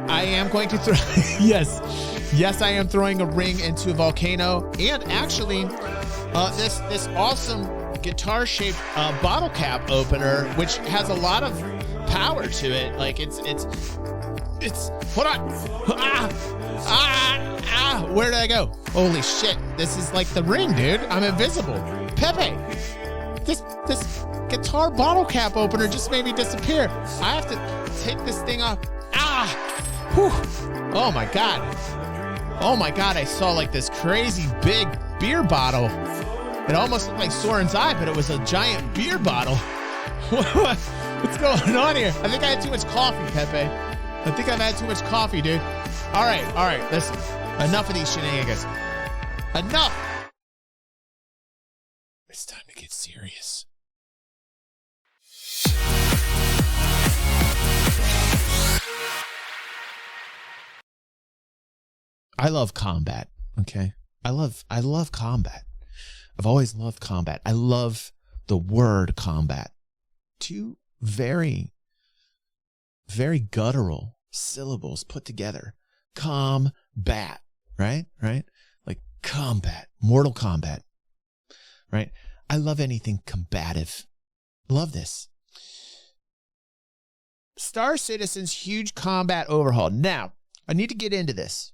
I am going to throw, yes, I am throwing a ring into a volcano, and actually, this awesome guitar-shaped bottle cap opener, which has a lot of power to it. Like it's. Hold on. Where did I go? Holy shit! This is like the ring, dude. I'm invisible. Pepe, this guitar bottle cap opener just made me disappear. I have to take this thing off. Whew. Oh my god. Oh my god, I saw like this crazy big beer bottle. It almost looked like Soren's eye, but it was a giant beer bottle. What's going on here? I think I had too much coffee, Pepe. I think I've had too much coffee, dude. All right, listen. Enough of these shenanigans. Enough. It's time to get serious. I love combat, okay? I love combat. I've always loved combat. I love the word combat. Two very, very guttural syllables put together. Combat, right? Like combat, Mortal Kombat, right? I love anything combative. Love this. Star Citizen's huge combat overhaul. Now, I need to get into this.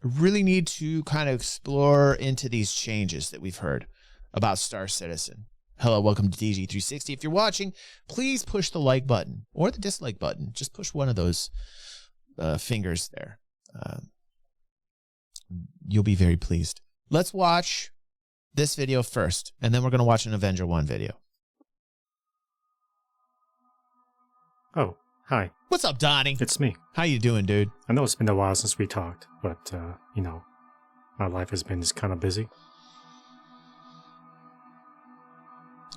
I really need to kind of explore into these changes that we've heard about Star Citizen. Hello, welcome to DG360. If you're watching, please push the like button or the dislike button. Just push one of those fingers there. You'll be very pleased. Let's watch this video first, and then we're going to watch an Avenger 1 video. Oh, hi. What's up, Donnie? It's me. How you doing, dude? I know it's been a while since we talked, but, you know, our life has been just kind of busy.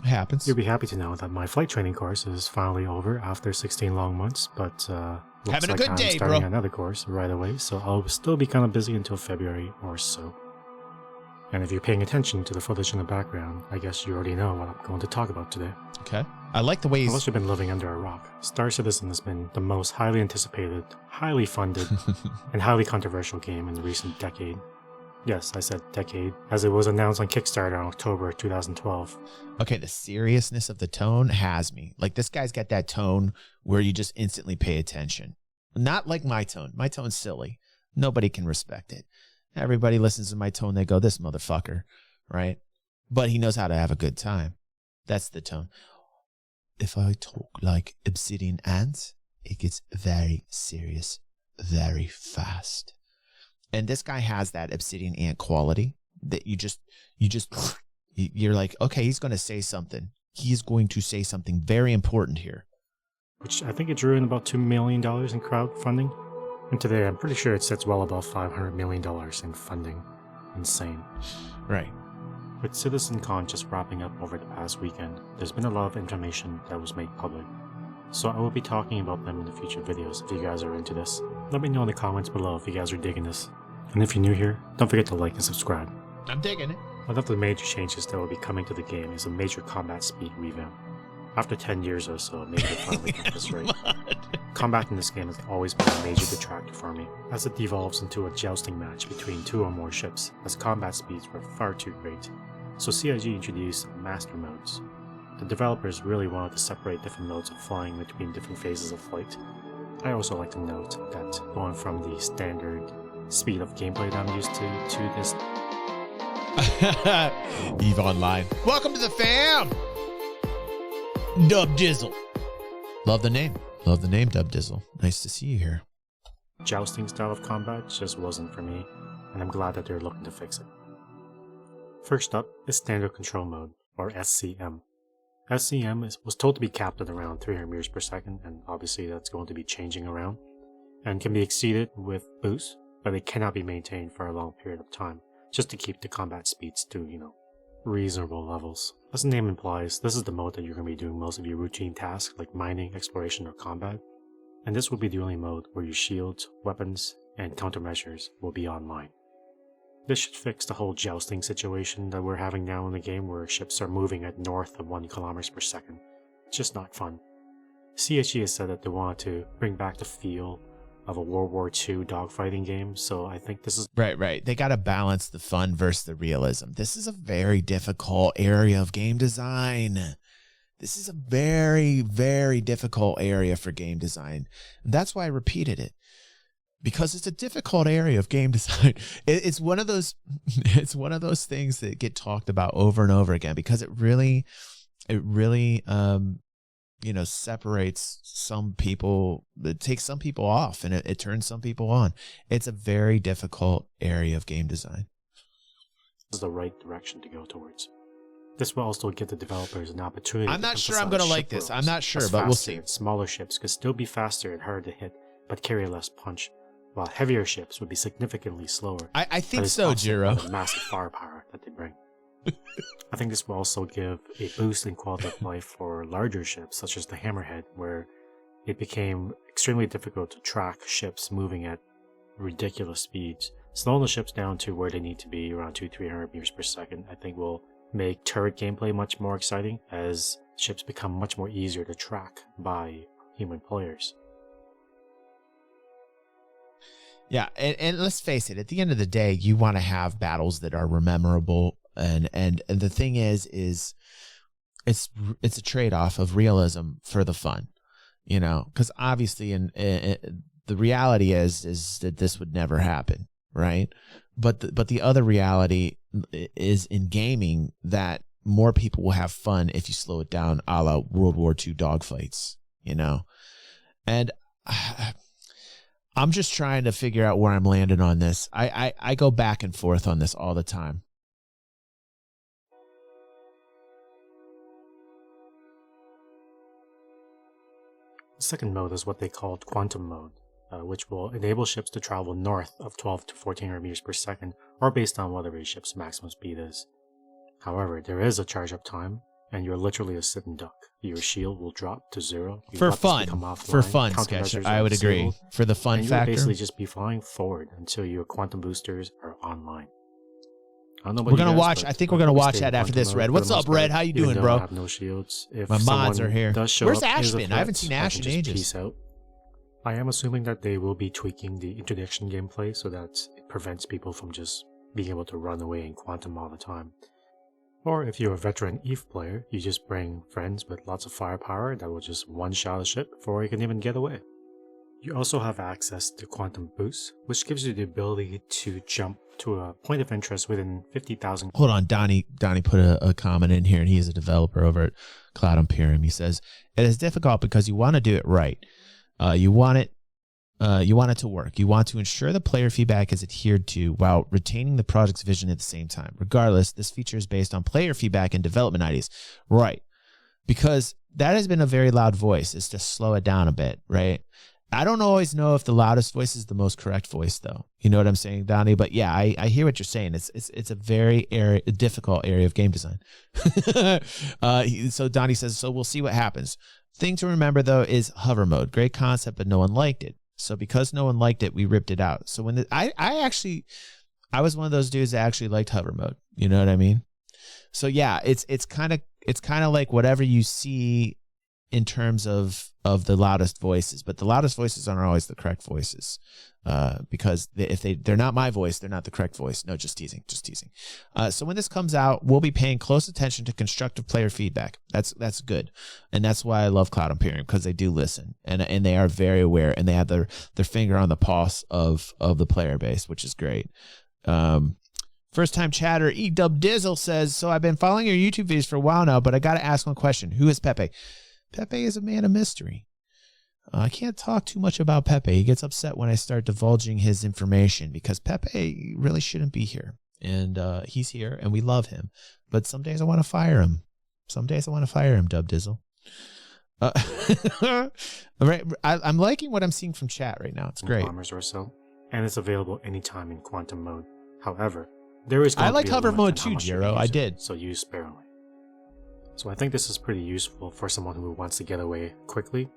It happens. You'll be happy to know that my flight training course is finally over after 16 long months, but looks having a good like day, I'm starting bro. another course right away, so I'll still be kind of busy until February or so. And if you're paying attention to the footage in the background, I guess you already know what I'm going to talk about today. Okay. I like the way he's... Unless you've been living under a rock, Star Citizen has been the most highly anticipated, highly funded, and highly controversial game in the recent decade. Yes, I said decade, as it was announced on Kickstarter in October 2012. Okay, the seriousness of the tone has me. Like, this guy's got that tone where you just instantly pay attention. Not like my tone. My tone's silly. Nobody can respect it. Everybody listens to my tone, they go, this motherfucker, right? But he knows how to have a good time. That's the tone. If I talk like obsidian ants, it gets very serious, very fast. And this guy has that obsidian ant quality that you're like, okay, he's going to say something. He's going to say something very important here. Which I think it drew in about $2 million in crowdfunding. And today I'm pretty sure it sits well above $500 million in funding. Insane. Right. With CitizenCon just wrapping up over the past weekend, there's been a lot of information that was made public. So I will be talking about them in the future videos if you guys are into this. Let me know in the comments below if you guys are digging this. And if you're new here, don't forget to like and subscribe. I'm digging it. One of the major changes that will be coming to the game is a major combat speed revamp. After 10 years or so, maybe they finally got this right. Combat in this game has always been a major detractor for me, as it devolves into a jousting match between two or more ships, as combat speeds were far too great. So CIG introduced master modes. The developers really wanted to separate different modes of flying between different phases of flight. I also like to note that going from the standard speed of gameplay that I'm used to this... EVE Online. Welcome to the fam! Dub Dizzle. Love the name. Love the name, Dub Dizzle. Nice to see you here. Jousting style of combat just wasn't for me, and I'm glad that they're looking to fix it. First up is Standard Control Mode, or SCM. SCM was told to be capped at around 300 meters per second, and obviously that's going to be changing around, and can be exceeded with boosts, but it cannot be maintained for a long period of time, just to keep the combat speeds to, reasonable levels. As the name implies, this is the mode that you're going to be doing most of your routine tasks like mining, exploration, or combat, and this will be the only mode where your shields, weapons, and countermeasures will be online. This should fix the whole jousting situation that we're having now in the game where ships are moving at north of 1 kilometers per second. It's just not fun. CHE has said that they wanted to bring back the feel of a World War II dogfighting game, so I think this is... Right. They got to balance the fun versus the realism. This is a very difficult area of game design. This is a very, very difficult area for game design. And that's why I repeated it. Because it's a difficult area of game design. It's one of those things that get talked about over and over again because it really separates some people. It takes some people off and it turns some people on. It's a very difficult area of game design. This is the right direction to go towards. This will also give the developers an opportunity. I'm not sure I'm going to like this. I'm not sure, but we'll see. Smaller ships could still be faster and harder to hit, but carry less punch, while heavier ships would be significantly slower. I think so, Jiro. The massive firepower that they bring. I think this will also give a boost in quality of life for larger ships, such as the Hammerhead, where it became extremely difficult to track ships moving at ridiculous speeds. Slowing the ships down to where they need to be, around 200-300 meters per second, I think will make turret gameplay much more exciting, as ships become much more easier to track by human players. Yeah, and let's face it, at the end of the day, you want to have battles that are memorable, and the thing is it's a trade-off of realism for the fun, because obviously the reality is that this would never happen, right? But the other reality is in gaming that more people will have fun if you slow it down, a la World War II dogfights, and I'm just trying to figure out where I'm landing on this. I go back and forth on this all the time. The second mode is what they called quantum mode, which will enable ships to travel north of 12 to 1400 meters per second, or based on whatever your ship's maximum speed is. However, there is a charge up time, and you're literally a sit and duck. Your shield will drop to 0. For fun, Sketch, I would agree. For the fun factor. You'll basically just be flying forward until your quantum boosters are online. I don't know we're gonna watch. I think we're gonna watch that after this, Red. What's up, Red? How you doing, bro? I have no shields. If my mods are here. Where's Ash been? I haven't seen Ash in ages. Peace out. I am assuming that they will be tweaking the interdiction gameplay so that it prevents people from just being able to run away in quantum all the time. Or if you're a veteran EVE player, you just bring friends with lots of firepower that will just one-shot a ship before you can even get away. You also have access to Quantum Boost, which gives you the ability to jump to a point of interest within 50,000. Hold on, Donnie put a comment in here, and he is a developer over at Cloud Imperium. He says, it is difficult because you want to do it right. You want it to work. You want to ensure the player feedback is adhered to while retaining the project's vision at the same time. Regardless, this feature is based on player feedback and development ideas. Right. Because that has been a very loud voice, is to slow it down a bit, right? I don't always know if the loudest voice is the most correct voice, though. You know what I'm saying, Donnie? But yeah, I hear what you're saying. It's a very difficult area of game design. So Donnie says, so we'll see what happens. Thing to remember, though, is hover mode. Great concept, but no one liked it. So because no one liked it, we ripped it out. So when I was one of those dudes that actually liked hover mode. You know what I mean? So yeah, it's kind of like whatever you see in terms of the loudest voices, but the loudest voices aren't always the correct voices, because if they're not my voice, they're not the correct voice. No, just teasing. So when this comes out, we'll be paying close attention to constructive player feedback. That's good, and that's why I love Cloud Imperium, because they do listen and they are very aware, and they have their finger on the pulse of the player base, which is great. First time chatter E-Dub Dizzle says, so I've been following your YouTube videos for a while now, but I got to ask one question. Who is Pepe? Pepe is a man of mystery. I can't talk too much about Pepe. He gets upset when I start divulging his information, because Pepe really shouldn't be here. And he's here, and we love him. But some days I want to fire him. Dub Dizzle. Right, I'm liking what I'm seeing from chat right now. It's great. Bombers or so, and it's available anytime in quantum mode. However, there is going I like to be a hover limit mode on how too, much you Jiro. can use I it, did. So use sparingly. So I think this is pretty useful for someone who wants to get away quickly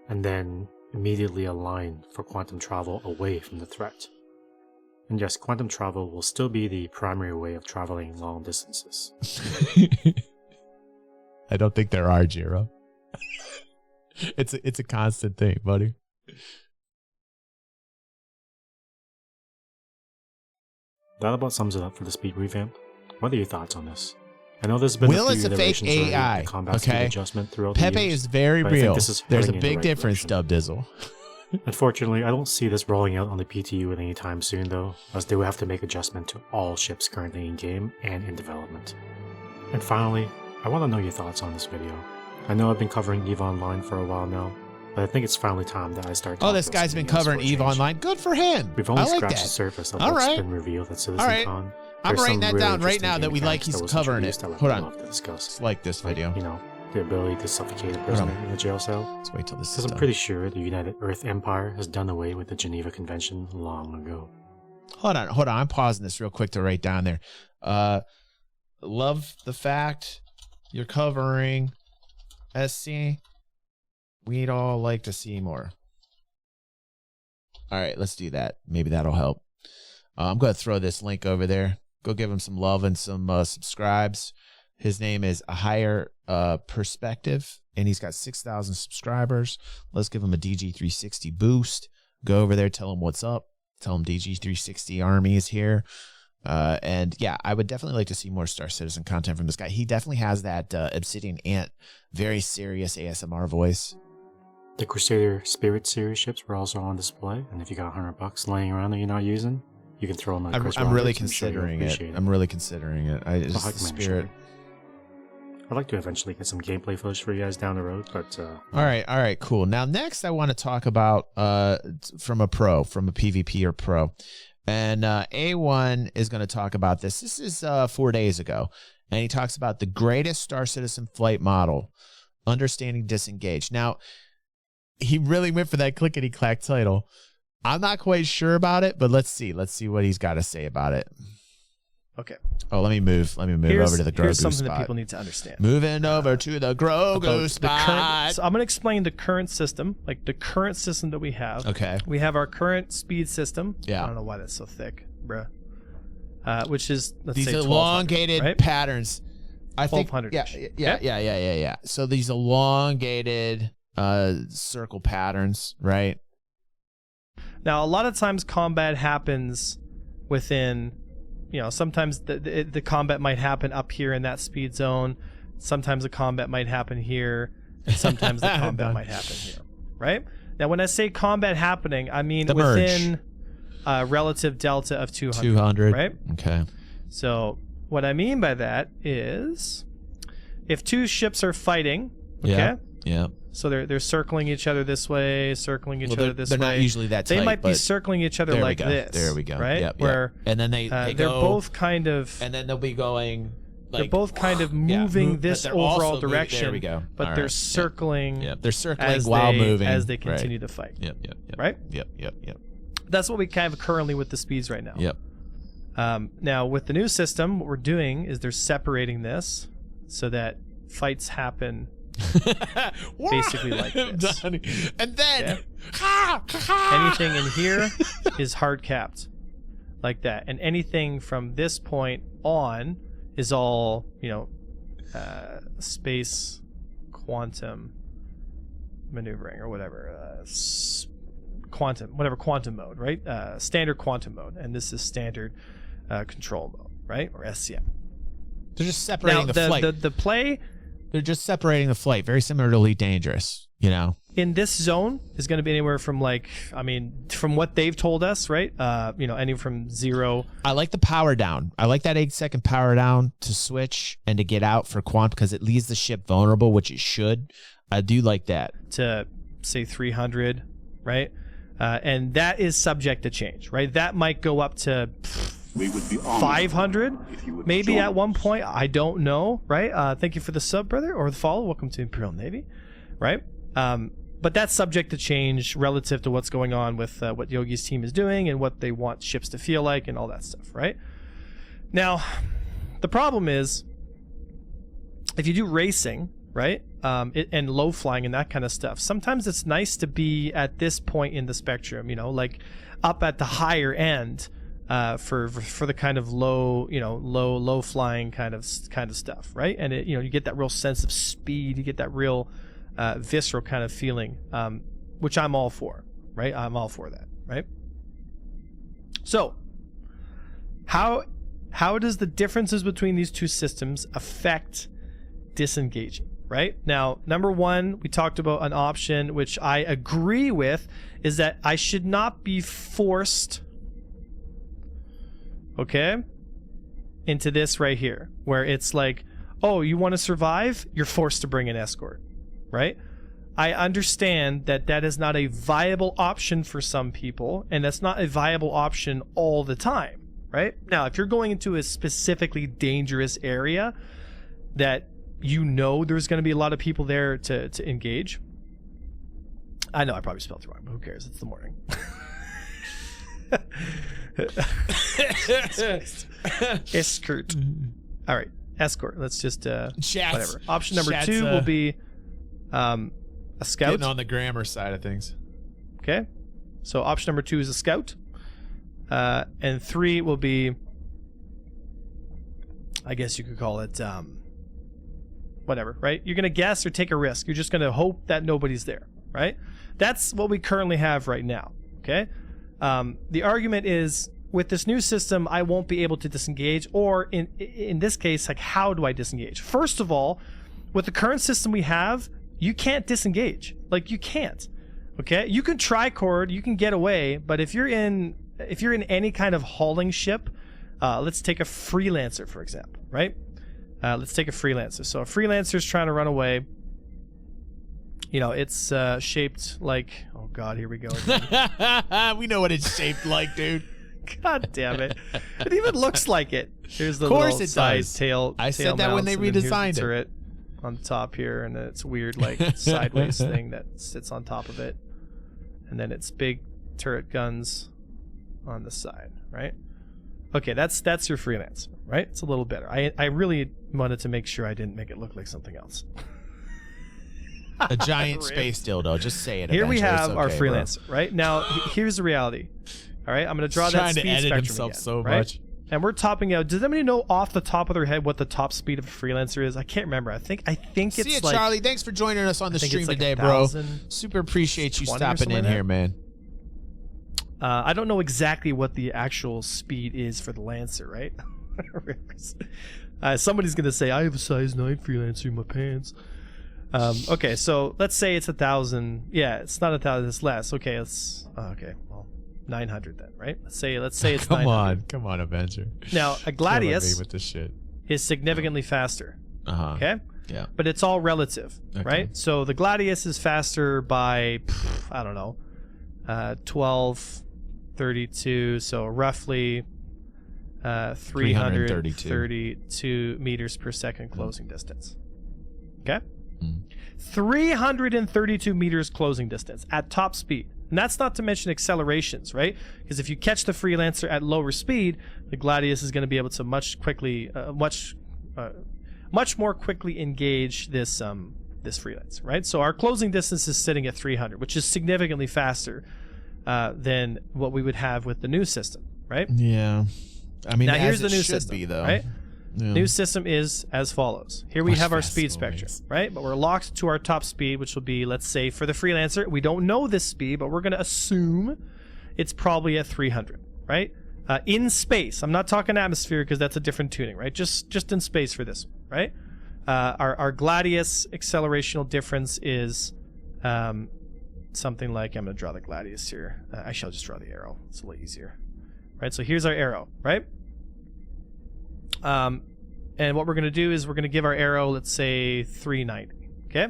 and then immediately align for quantum travel away from the threat. And yes, quantum travel will still be the primary way of traveling long distances. I don't think there are, Jiro. It's a constant thing, buddy. That about sums it up for the speed revamp. What are your thoughts on this? I know there's been Will a is few a fake iterations already of AI. the combat speed Okay. adjustment throughout the Pepe years, is very but I think real. this is There's a heading in the big right difference, direction. Dub Dizzle. Unfortunately, I don't see this rolling out on the PTU at any time soon though, as they will have to make adjustment to all ships currently in game and in development. And finally, I want to know your thoughts on this video. I know I've been covering EVE Online for a while now, but I think it's finally time that I start talking Oh, this about guy's some been games covering for a EVE change. Online. Good for him. We've only I like scratched that. the surface of All what's right. been revealed at All right. CitizenCon. I'm There's writing some that really down right interesting now that game we like mechanics he's that was covering it. introduced that I'd Hold on. love to discuss. Just like this Like, video. you know, the ability to suffocate a on. prisoner in a jail cell. Let's wait till this is Because I'm done. pretty sure the United Earth Empire has done away with the Geneva Convention long ago. Hold on. I'm pausing this real quick to write down there. Love the fact you're covering SC. We'd all like to see more. All right, let's do that. Maybe that'll help. I'm going to throw this link over there. Go give him some love and some subscribes. His name is A Higher Perspective, and he's got 6,000 subscribers. Let's give him a DG360 boost. Go over there, tell him what's up. Tell him DG360 Army is here. And yeah, I would definitely like to see more Star Citizen content from this guy. He definitely has that Obsidian Ant, very serious ASMR voice. The Crusader Spirit series ships were also on display, and if you got $100 laying around that you're not using, you can throw them at Chris I'm really Roberts. I'm sure you'll considering it. appreciate I'm really considering it. I I'll just hike the my spirit. I'd like to eventually get some gameplay footage for you guys down the road, but All right, cool. Now, next, I want to talk about from a PvP or pro, and A1 is going to talk about this. This is 4 days ago, and he talks about the greatest Star Citizen flight model, understanding disengage. Now, he really went for that clickety-clack title. I'm not quite sure about it, but let's see. Let's see what he's got to say about it. Okay. Oh, let me move over to the Grogu Here's something spot. that people need to understand. Moving over to the Grogu About spot. So I'm going to explain the current system, like the current system that we have. Okay. We have our current speed system. Yeah. I don't know why that's so thick, bruh. Which is, let's These say, elongated right? patterns. I think 1200-ish. yeah. So these elongated circle patterns, right? Now, a lot of times combat happens within, sometimes the combat might happen up here in that speed zone. Sometimes the combat might happen here. And sometimes the combat might happen here, right? Now, when I say combat happening, I mean The merge. within a relative delta of 200. 200. Right? Okay. So what I mean by that is if two ships are fighting, okay? Yeah. Yeah. So they're circling each other this way, circling each other this they're way. not usually that tight. They might be but circling each other there like we go. this. There we go. Right? Yep, Where and then they they're go, both kind of and then they'll be going. Like, they're both kind of yeah, moving but this they're also overall moving- direction. There we go. But All they're right. circling. Yeah. They're circling as while they, moving as they Right. continue to fight. Yep. Right? Yep. That's what we kind of currently with the speeds right now. Yep. Now with the new system, what we're doing is they're separating this so that fights happen basically like this. And then Anything in here is hard capped like that, and anything from this point on is all space quantum maneuvering or whatever, quantum mode, right? Standard quantum mode, and this is standard control mode, right? Or SCM. They're just separating the flight. The play They're just separating the flight. Very similar to Elite Dangerous, in this zone is going to be anywhere from from what they've told us, right? Anywhere from 0. I like the power down. I like that 8-second power down to switch and to get out for quant because it leaves the ship vulnerable, which it should. I do like that. To say 300, right? And that is subject to change, right? That might go up to 500, maybe at one point. I don't know, right? Thank you for the sub, brother, or the follow. Welcome to Imperial Navy, right? But that's subject to change relative to what's going on with what Yogi's team is doing and what they want ships to feel like and all that stuff, right? Now, the problem is if you do racing, right, and low flying and that kind of stuff, sometimes it's nice to be at this point in the spectrum, like up at the higher end for the kind of low flying kind of stuff, right? And you get that real sense of speed, you get that real visceral kind of feeling, which I'm all for, right? I'm all for that, right? So How does the differences between these two systems affect disengaging? Right now, number one, we talked about an option which I agree with, is that I should not be forced, okay, into this right here, where it's like, oh, you want to survive? You're forced to bring an escort, right? I understand that that is not a viable option for some people, and that's not a viable option all the time, right? Now, if you're going into a specifically dangerous area that you know there's going to be a lot of people there to engage. I know I probably spelled it wrong, but who cares? It's the morning. Escort. All right, escort. Let's just whatever. Option number two will be a scout. Getting on the grammar side of things. Okay, so option number 2 is a scout, and 3 will be, I guess you could call it whatever, right? You're gonna guess or take a risk. You're just gonna hope that nobody's there, right? That's what we currently have right now. Okay. The argument is, with this new system, I won't be able to disengage, or in this case, like, how do I disengage? First of all, with the current system we have, you can't disengage. Like, you can't. Okay, you can tricord, you can get away, but if you're in any kind of hauling ship, let's take a freelancer for example, right? Let's take a freelancer. So a freelancer is trying to run away. You know, it's shaped like, oh god, here we go again. We know what it's shaped like, dude. God damn it! It even looks like it. Here's the of course little it side does. tail. I said that when they redesigned it. On top here, and then it's weird like sideways thing that sits on top of it, and then it's big turret guns on the side, right? Okay, that's your freelance, right? It's a little better. I really wanted to make sure I didn't make it look like something else. A giant space dildo. Just say it. Here we eventually. have It's our okay, freelancer, right? Now here's the reality. All right, I'm going to draw that speed trying to edit spectrum himself again, so right? much. And we're topping out. Does anybody know off the top of their head what the top speed of a freelancer is? I can't remember. I think it's See you, like, Charlie. Thanks for joining us on the stream like today, bro. 1,000, Super appreciate you 20 or stopping something in like here, man. I don't know exactly what the actual speed is for the Lancer, right? Somebody's going to say, I have a size 9 freelancer in my pants. Okay, so let's say it's 1,000. Yeah, it's not 1,000, it's less. Okay, it's okay, well, 900 then, right? Let's say it's 900. Come on, Avenger. Now, a Gladius with this shit. is significantly faster. Okay? Yeah. But it's all relative, right? So the Gladius is faster by, I don't know, 1232, so roughly 332 meters per second closing distance. Okay? 332 meters closing distance at top speed. And that's not to mention accelerations, right? Because if you catch the freelancer at lower speed, the Gladius is going to be able to much more quickly engage this freelancer, right? So our closing distance is sitting at 300, which is significantly faster than what we would have with the new system, right? Yeah. I mean, now here's the new should system, be, though. right? Yeah. New system is as follows. Here we have our speed spectrum, right? But we're locked to our top speed, which will be, let's say, for the freelancer, we don't know this speed, but we're going to assume it's probably at 300, right? In space. I'm not talking atmosphere because that's a different tuning, right? Just in space for this, right? Our Gladius accelerational difference is something like, I'm going to draw the Gladius here. I shall just draw the arrow. It's a little easier, right? So here's our arrow, right? And what we're going to do is we're going to give our arrow, let's say 390. Okay.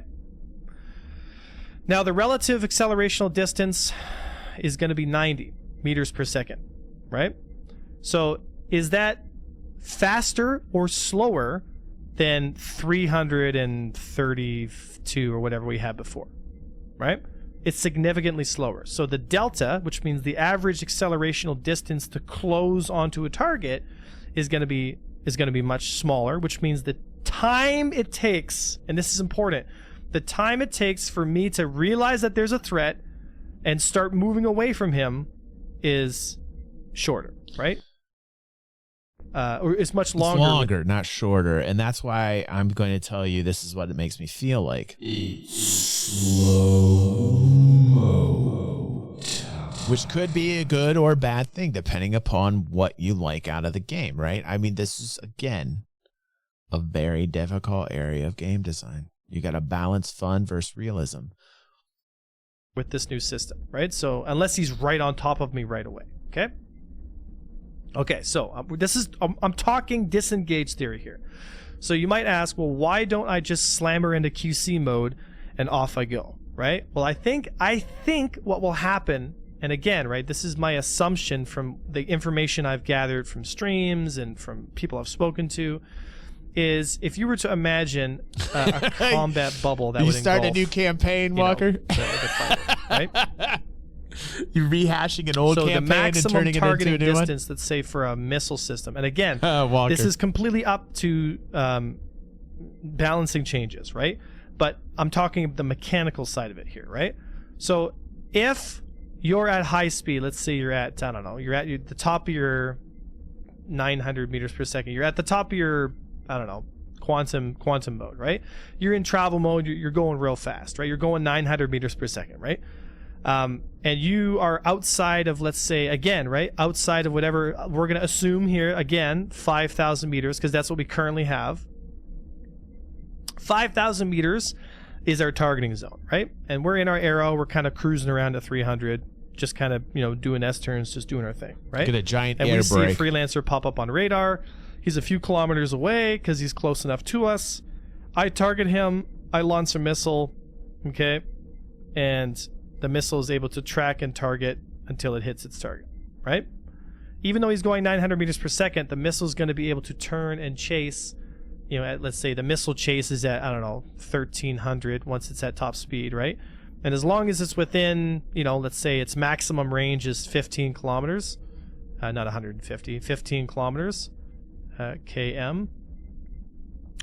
Now the relative accelerational distance is going to be 90 meters per second, right? So is that faster or slower than 332 or whatever we had before, right? It's significantly slower. So the delta, which means the average accelerational distance to close onto a target, is going to be much smaller, which means the time it takes, and this is important, the time it takes for me to realize that there's a threat and start moving away from him is shorter, right? Or it's much longer. It's longer, not shorter. And that's why I'm going to tell you this is what it makes me feel like. Slow mode. which could be a good or bad thing depending upon what you like out of the game, right? I mean, this is, again, a very difficult area of game design. You got to balance fun versus realism with this new system, right? So unless he's right on top of me right away, okay? Okay, so this is I'm talking disengage theory here. So you might ask, well, why don't I just slam her into QC mode and off I go, right? Well, I think what will happen, and again, right, this is my assumption from the information I've gathered from streams and from people I've spoken to, is if you were to imagine a combat bubble that would start engulf, a new campaign, Walker. the fighter, right? You're rehashing an old so campaign the maximum and turning targeting it into a new distance, let's say for a missile system, and again, Walker. this is completely up to balancing changes, right? But I'm talking the mechanical side of it here, right? So if you're at high speed, let's say you're at, I don't know, you're at the top of your 900 meters per second. You're at the top of your, I don't know, quantum mode, right? You're in travel mode. You're going real fast, right? You're going 900 meters per second, right? And you are outside of, let's say, again, right? Outside of whatever we're going to assume here, again, 5,000 meters, because that's what we currently have. 5,000 meters is our targeting zone, right? And we're in our arrow. We're kind of cruising around at 300, just kind of, doing S-turns, just doing our thing, right? Get a giant and air we see brake. a freelancer pop up on radar. He's a few kilometers away because he's close enough to us. I target him. I launch a missile, okay? And the missile is able to track and target until it hits its target, right? Even though he's going 900 meters per second, the missile is going to be able to turn and chase, at, let's say the missile chase is at, I don't know, 1,300 once it's at top speed, right? And as long as it's within, let's say its maximum range is 15 kilometers, not 150, 15 kilometers, km,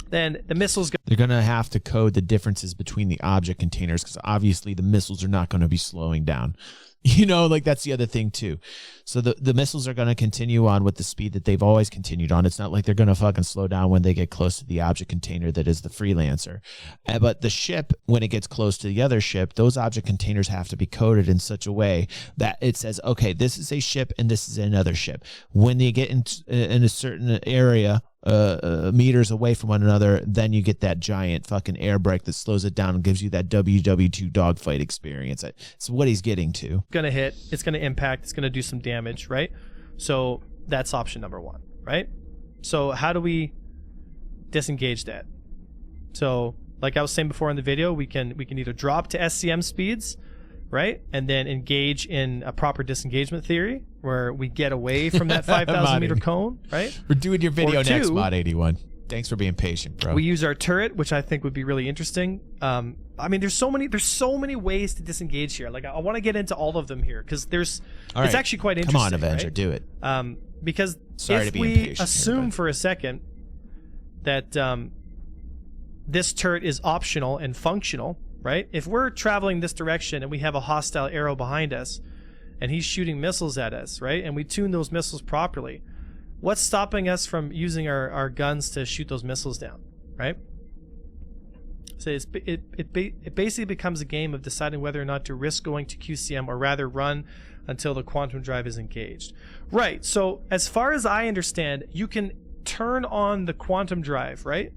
then the missile's They're going to have to code the differences between the object containers because obviously the missiles are not going to be slowing down. That's the other thing too. So the missiles are going to continue on with the speed that they've always continued on. It's not like they're going to fucking slow down when they get close to the object container that is the freelancer. But the ship, when it gets close to the other ship, those object containers have to be coded in such a way that it says, okay, this is a ship and this is another ship. When they get in a certain area, meters away from one another, then you get that giant fucking air brake that slows it down and gives you that WW2 dogfight experience. It's what he's getting to. Gonna hit, it's gonna impact, it's gonna do some damage, right? So that's option number one, right? So how do we disengage that? So like I was saying before in the video, we can either drop to SCM speeds, right? And then engage in a proper disengagement theory where we get away from that 5,000 meter cone, right? We're doing your video Or next, two, Mod 81. Thanks for being patient, bro. We use our turret, which I think would be really interesting. I mean, there's so many ways to disengage here. Like, I want to get into all of them here because it's actually quite interesting. Come on, Avenger, right? do it. Because Sorry if to be we impatient assume here, for a second that this turret is optional and functional, right? If we're traveling this direction and we have a hostile arrow behind us and he's shooting missiles at us, right? And we tune those missiles properly, what's stopping us from using our guns to shoot those missiles down, right? So it basically becomes a game of deciding whether or not to risk going to QCM or rather run until the quantum drive is engaged. Right, so as far as I understand, you can turn on the quantum drive, right?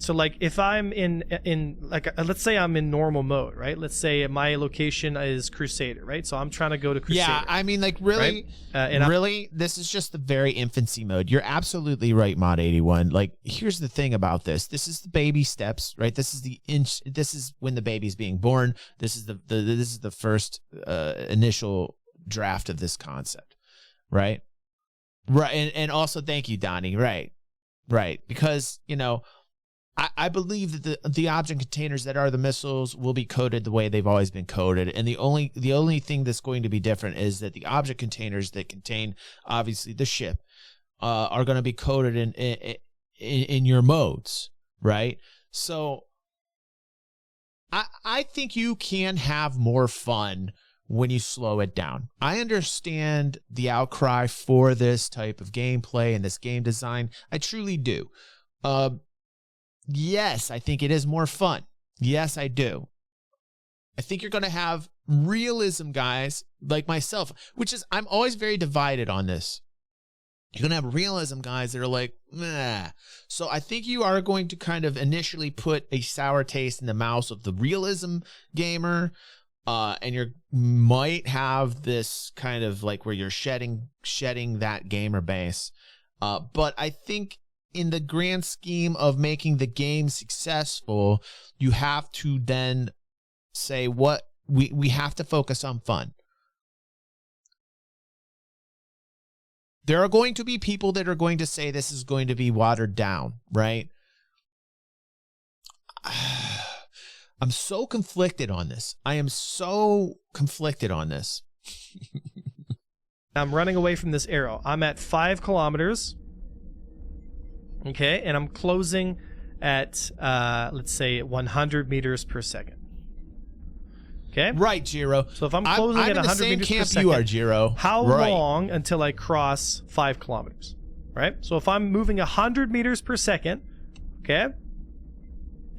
So like if I'm in like let's say I'm in normal mode, right? Let's say my location is Crusader, right? So I'm trying to go to Crusader. Yeah, I mean, like really, right? really, this is just the very infancy mode. You're absolutely right, Mod 81. Like, here's the thing about this. This is the baby steps, right? This is this is when the baby's being born. This is the first initial draft of this concept, right? Right, and also thank you, Donnie. Right, because I believe that the object containers that are the missiles will be coded the way they've always been coded, and the only thing that's going to be different is that the object containers that contain obviously the ship are going to be coded in your modes, right? So I think you can have more fun when you slow it down. I understand the outcry for this type of gameplay and this game design. I truly do. Yes, I think it is more fun. Yes, I do. I think you're going to have realism guys like myself, which is, I'm always very divided on this. You're going to have realism guys that are like, meh. So I think you are going to kind of initially put a sour taste in the mouth of the realism gamer. And you might have this kind of like where you're shedding that gamer base. But I think in the grand scheme of making the game successful, you have to then say what we have to focus on fun. There are going to be people that are going to say this is going to be watered down, right? I'm so conflicted on this. I am so conflicted on this. I'm running away from this arrow. I'm at 5 kilometers. Okay, and I'm closing at, let's say, 100 meters per second. Okay? Right, Jiro. So if I'm closing at 100 meters per second, you are, Jiro. How long until I cross 5 kilometers? Right? So if I'm moving 100 meters per second, okay,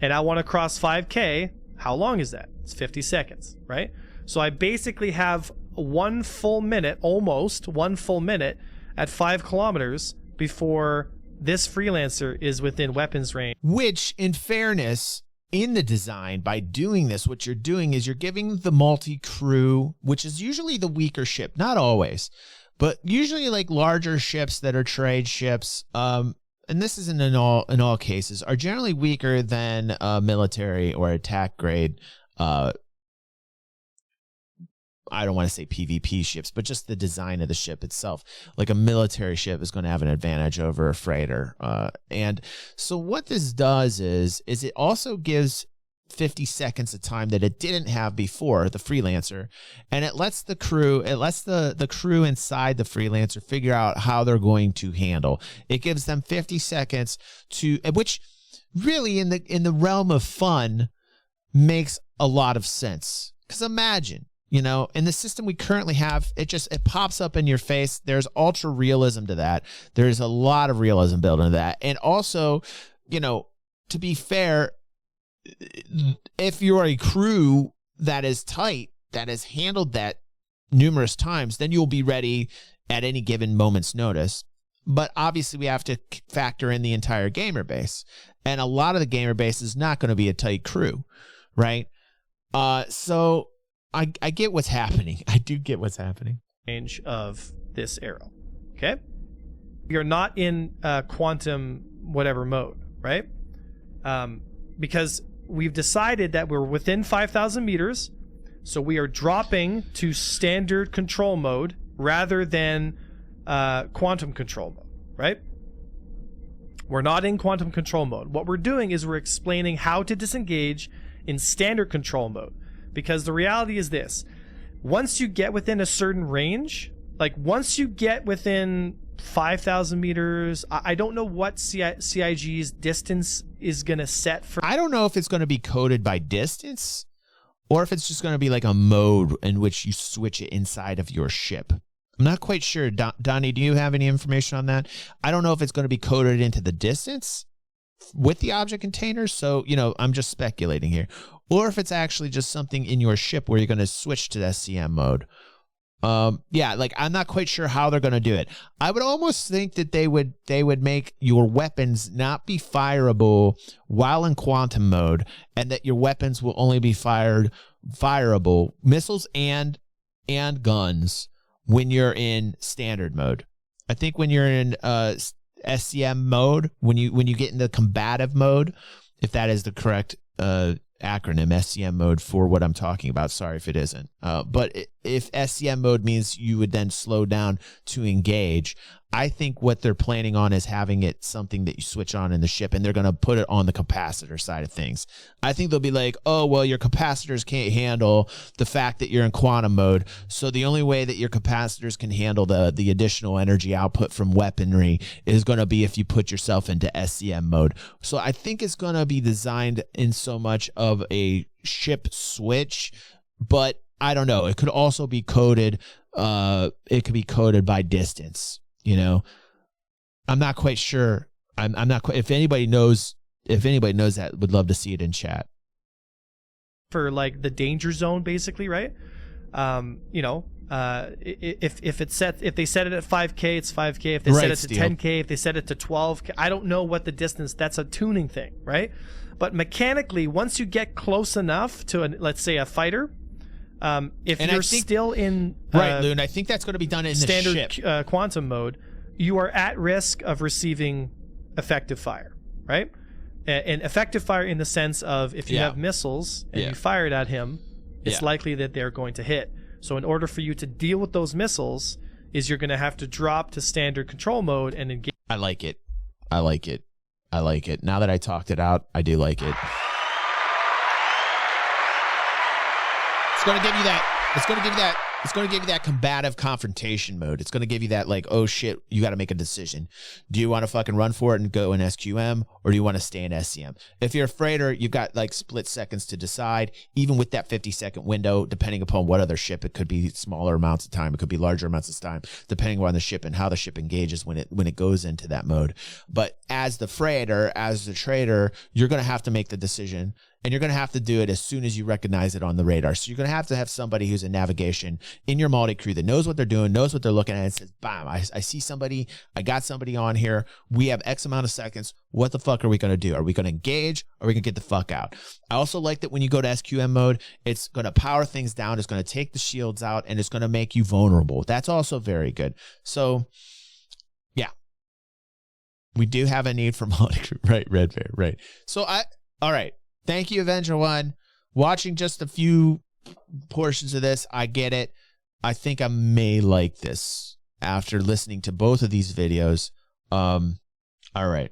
and I want to cross 5K, how long is that? It's 50 seconds, right? So I basically have 1 full minute, almost 1 full minute at 5 kilometers before this freelancer is within weapons range. Which, in fairness, in the design, by doing this, what you're doing is you're giving the multi-crew, which is usually the weaker ship, not always, but usually like larger ships that are trade ships, and this isn't in all cases, are generally weaker than military or attack grade, I don't want to say PvP ships, but just the design of the ship itself. Like a military ship is going to have an advantage over a freighter. And so what this does is it also gives 50 seconds of time that it didn't have before, the freelancer, and it lets the crew the crew inside the freelancer figure out how they're going to handle. It gives them 50 seconds to, which really in the realm of fun makes a lot of sense. Because imagine, you know, in the system we currently have, it pops up in your face. There's ultra realism to that. There's a lot of realism built into that. And also, you know, to be fair, if you're a crew that is tight, that has handled that numerous times, then you'll be ready at any given moment's notice. But obviously we have to factor in the entire gamer base. And a lot of the gamer base is not going to be a tight crew, right? So I get what's happening. I do get what's happening. Range of this arrow. Okay? We are not in quantum whatever mode, right? Because we've decided that we're within 5,000 meters, so we are dropping to standard control mode rather than quantum control mode, right? We're not in quantum control mode. What we're doing is we're explaining how to disengage in standard control mode. Because the reality is this: once you get within a certain range, like once you get within 5,000 meters, I don't know what CIG's distance is going to set for. I don't know if it's going to be coded by distance or if it's just going to be like a mode in which you switch it inside of your ship. I'm not quite sure. Donnie, do you have any information on that? I don't know if it's going to be coded into the distance with the object containers. So, you know, I'm just speculating here. Or if it's actually just something in your ship where you're going to switch to SCM mode. Yeah, like I'm not quite sure how they're going to do it. I would almost think that they would make your weapons not be fireable while in quantum mode, and that your weapons will only be fireable, missiles and guns, when you're in standard mode. I think when you're in SCM mode, when you get into combative mode, if that is the correct acronym, SCM mode, for what I'm talking about. Sorry if it isn't. But if SCM mode means you would then slow down to engage, I think what they're planning on is having it something that you switch on in the ship, and they're going to put it on the capacitor side of things. I think they'll be like, oh, well, your capacitors can't handle the fact that you're in quantum mode, so the only way that your capacitors can handle the additional energy output from weaponry is going to be if you put yourself into SCM mode. So I think it's going to be designed in so much of a ship switch, but I don't know. It could also be coded. It could be coded by distance. You know, I'm not quite sure. I'm not quite. If anybody knows that, would love to see it in chat. For like the danger zone, basically, right? You know, if they set it at 5K, it's 5K. If they set it to 10K, if they set it to 12K, I don't know what the distance. That's a tuning thing, right? But mechanically, once you get close enough to let's say a fighter, if you're still in Loon, I think that's going to be done in standard the ship. Quantum mode, you are at risk of receiving effective fire, right? And effective fire in the sense of if you have missiles and you fire it at him, it's likely that they're going to hit. So in order for you to deal with those missiles, you're going to have to drop to standard control mode and engage. I like it. I like it. I like it. Now that I talked it out, I do like it. It's going to give you that. It's going to give you that. It's going to give you that combative confrontation mode. It's going to give you that, like, oh shit, you got to make a decision. Do you want to fucking run for it and go in SQM, or do you want to stay in SCM? If you're a freighter, you've got like split seconds to decide. Even with that 50-second window, depending upon what other ship, it could be smaller amounts of time, it could be larger amounts of time, depending on the ship and how the ship engages when it goes into that mode. But as the freighter, as the trader, you're going to have to make the decision. And you're going to have to do it as soon as you recognize it on the radar. So you're going to have somebody who's in navigation in your multi-crew that knows what they're doing, knows what they're looking at, and says, bam, I see somebody, I got somebody on here. We have X amount of seconds. What the fuck are we going to do? Are we going to engage, or are we going to get the fuck out? I also like that when you go to SQM mode, it's going to power things down. It's going to take the shields out, and it's going to make you vulnerable. That's also very good. So, yeah. We do have a need for multi-crew. Right, Red Bear, right. So, all right. Thank you, Avenger One. Watching just a few portions of this, I get it. I think I may like this after listening to both of these videos. All right.